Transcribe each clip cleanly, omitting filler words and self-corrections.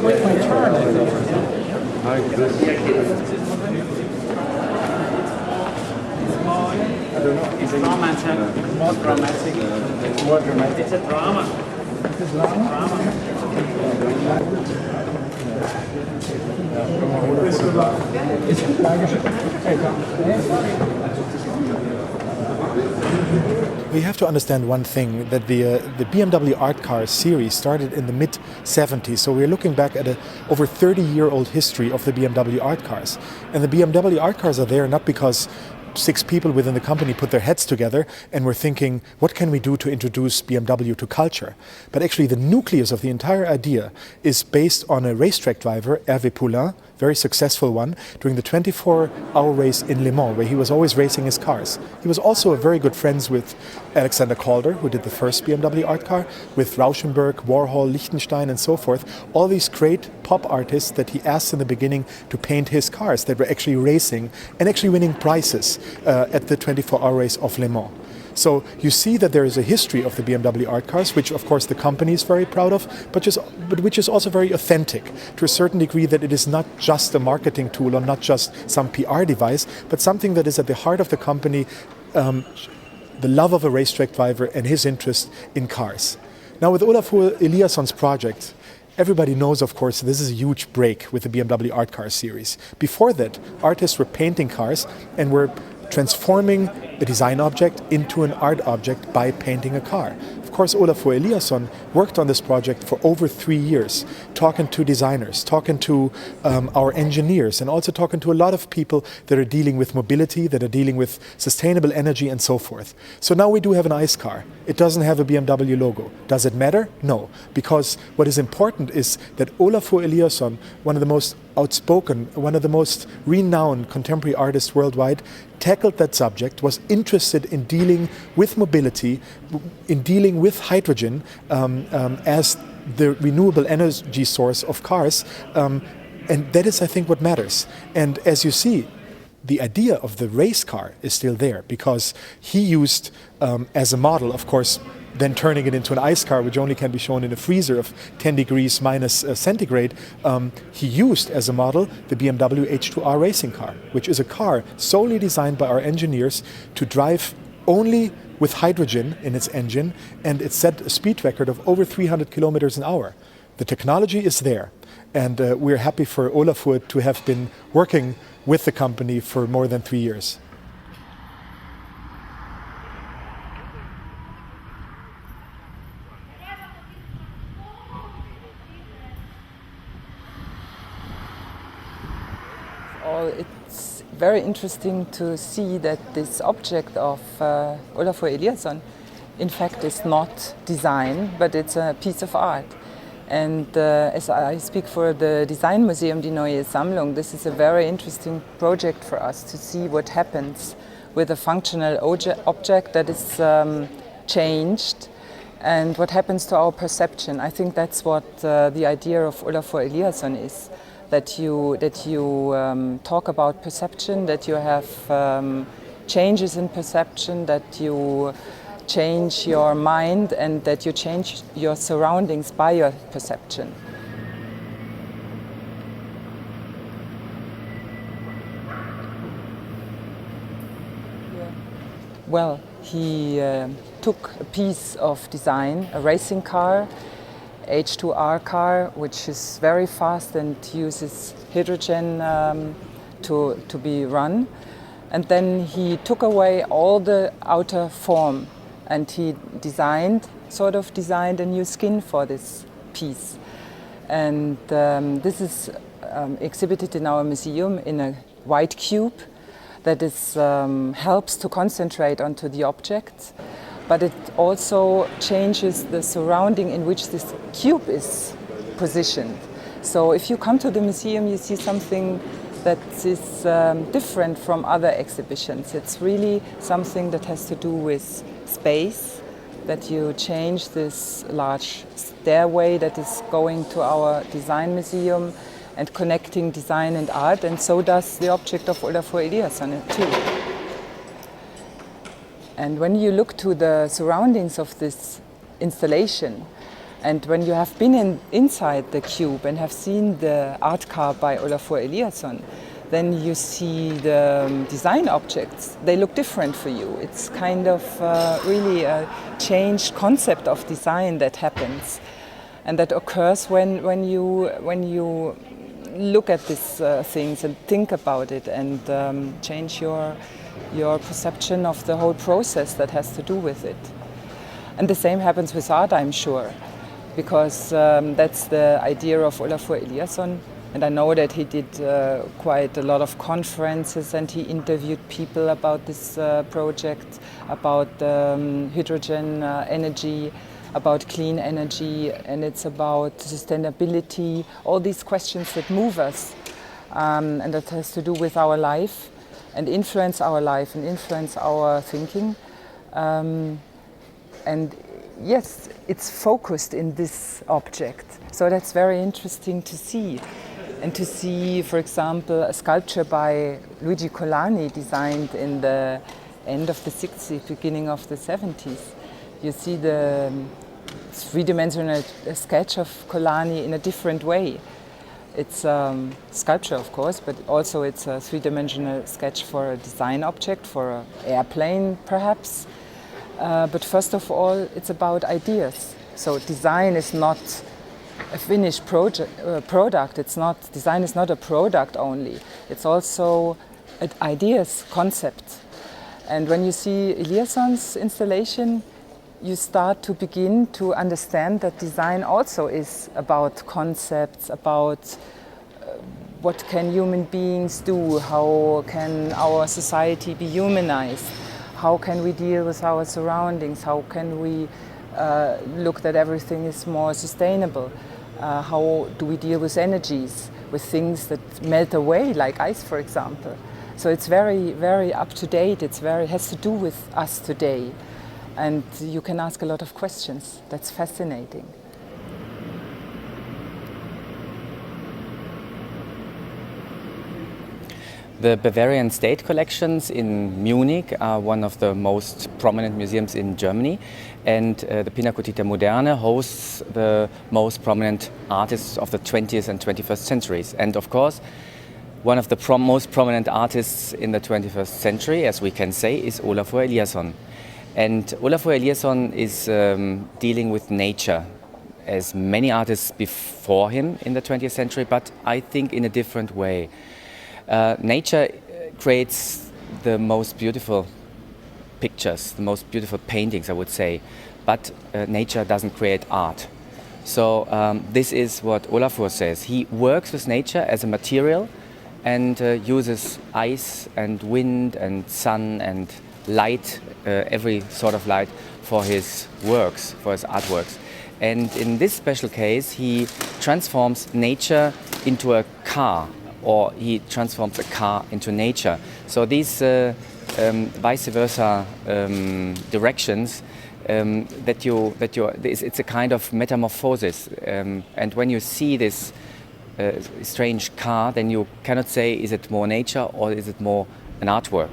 wait my turn. It's romantic. More dramatic. More dramatic. It's a drama. It's a drama. We have to understand one thing, that the BMW art car series started in the mid-70s. So we're looking back at a over 30-year-old history of the BMW art cars. And the BMW art cars are there not because 6 people within the company put their heads together and were thinking, what can we do to introduce BMW to culture? But actually the nucleus of the entire idea is based on a racetrack driver, Hervé Poulain, very successful one, during the 24-hour race in Le Mans, where he was always racing his cars. He was also a very good friends with Alexander Calder, who did the first BMW art car, with Rauschenberg, Warhol, Lichtenstein and so forth. All these great pop artists that he asked in the beginning to paint his cars that were actually racing and actually winning prizes at the 24-hour race of Le Mans. So you see that there is a history of the BMW art cars, which of course the company is very proud of, but which is also very authentic to a certain degree, that it is not just a marketing tool or not just some PR device, but something that is at the heart of the company, the love of a racetrack driver and his interest in cars. Now with Olafur Eliasson's project, everybody knows, of course, this is a huge break with the BMW art car series. Before that, artists were painting cars and were transforming a design object into an art object by painting a car. Of course, Olafur Eliasson worked on this project for over 3 years, talking to designers, talking to our engineers, and also talking to a lot of people that are dealing with mobility, that are dealing with sustainable energy and so forth. So now we do have an ICE car. It doesn't have a BMW logo. Does it matter? No, because what is important is that Olafur Eliasson, one of the most outspoken, one of the most renowned contemporary artists worldwide, tackled that subject, was interested in dealing with mobility, in dealing with hydrogen as the renewable energy source of cars. And that is, I think, what matters. And as you see, the idea of the race car is still there, because he used as a model, of course, then turning it into an ice car, which only can be shown in a freezer of 10 degrees minus centigrade, he used as a model the BMW H2R racing car, which is a car solely designed by our engineers to drive only with hydrogen in its engine, and it set a speed record of over 300 kilometers an hour. The technology is there, and we're happy for Olafur to have been working with the company for more than 3 years. It's very interesting to see that this object of Olafur Eliasson in fact is not design, but it's a piece of art. And as I speak for the Design Museum Die Neue Sammlung, this is a very interesting project for us to see what happens with a functional object that is changed, and what happens to our perception. I think that's what the idea of Olafur Eliasson is. That you talk about perception, that you have changes in perception, that you change your mind, and that you change your surroundings by your perception. Well, he took a piece of design, a racing car, H2R car, which is very fast and uses hydrogen to be run. And then he took away all the outer form, and he designed a new skin for this piece. And this is exhibited in our museum in a white cube that helps to concentrate onto the object. But it also changes the surrounding in which this cube is positioned. So if you come to the museum, you see something that is different from other exhibitions. It's really something that has to do with space, that you change this large stairway that is going to our design museum and connecting design and art, and so does the object of Olafur Eliasson too. And when you look to the surroundings of this installation, And when you have been inside the cube and have seen the art car by Olafur Eliasson, then you see the design objects. They look different for you. It's kind of really a changed concept of design that happens. And that occurs when you look at these things and think about it and change your perception of the whole process that has to do with it. And the same happens with art, I'm sure, because that's the idea of Olafur Eliasson. And I know that he did quite a lot of conferences and he interviewed people about this project, about hydrogen energy, about clean energy, and it's about sustainability, all these questions that move us, and that has to do with our life and influence our life and influence our thinking. And yes, it's focused in this object. So that's very interesting to see. And to see, for example, a sculpture by Luigi Colani designed in the end of the 60s, beginning of the 70s. You see the three-dimensional sketch of Colani in a different way. It's sculpture, of course, but also it's a three-dimensional sketch for a design object, for an airplane, perhaps. But first of all, it's about ideas. So design is not a finished product. It's not, design is not a product only. It's also ideas, concepts. And when you see Eliasson's installation, you start to begin to understand that design also is about concepts, about what can human beings do, how can our society be humanized, how can we deal with our surroundings, how can we look that everything is more sustainable, how do we deal with energies, with things that melt away, like ice, for example. So it's very, very up to date. It's has to do with us today. And you can ask a lot of questions. That's fascinating. The Bavarian State Collections in Munich are one of the most prominent museums in Germany, and the Pinakothek Moderne hosts the most prominent artists of the 20th and 21st centuries. And of course, one of the most prominent artists in the 21st century, as we can say, is Olafur Eliasson. And Olafur Eliasson is dealing with nature, as many artists before him in the 20th century, but I think in a different way. Nature creates the most beautiful pictures, the most beautiful paintings, I would say, but nature doesn't create art. So this is what Olafur says. He works with nature as a material and uses ice and wind and sun and light, every sort of light, for his works, for his artworks. And in this special case, he transforms nature into a car, or he transforms a car into nature. So these vice versa directions, it's a kind of metamorphosis. And when you see this strange car, then you cannot say, is it more nature or is it more an artwork?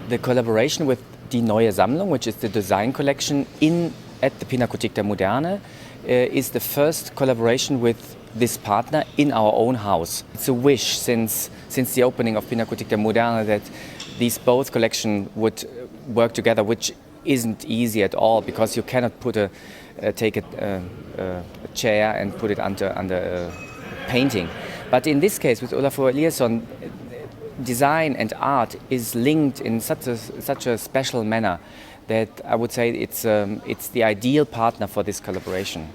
The collaboration with Die Neue Sammlung, which is the design collection at the Pinakothek der Moderne, is the first collaboration with this partner in our own house. It's a wish since the opening of Pinakothek der Moderne that these both collections would work together, which isn't easy at all, because you cannot take a chair and put it under a painting. But in this case, with Olafur Eliasson, design and art is linked in such a special manner that I would say it's the ideal partner for this collaboration.